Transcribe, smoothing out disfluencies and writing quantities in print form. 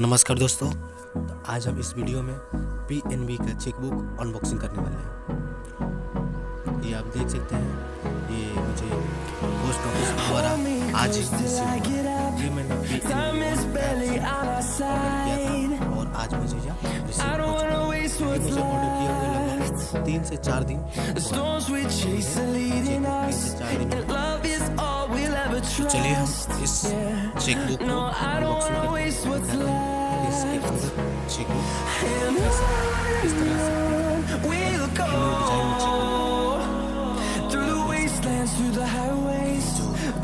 नमस्कार दोस्तों, तो आज हम इस वीडियो में PNB का चेकबुक अनबॉक्सिंग करने वाले हैं। ये आप देख सकते हैं, ये मुझे पोस्ट ऑफिस द्वारा आज ही रिसीव हुआ है। ये मैंने PNB और आज मुझे यह रिसीव हो चुका है। मुझे ऑर्डर किया हुआ लगभग 3 से 4 दिन तो चलिए हम इस चेकबुक को अनबॉक्सिंग करते हैं। इसके अंदर चेकबुक इस तरह से डिजाइन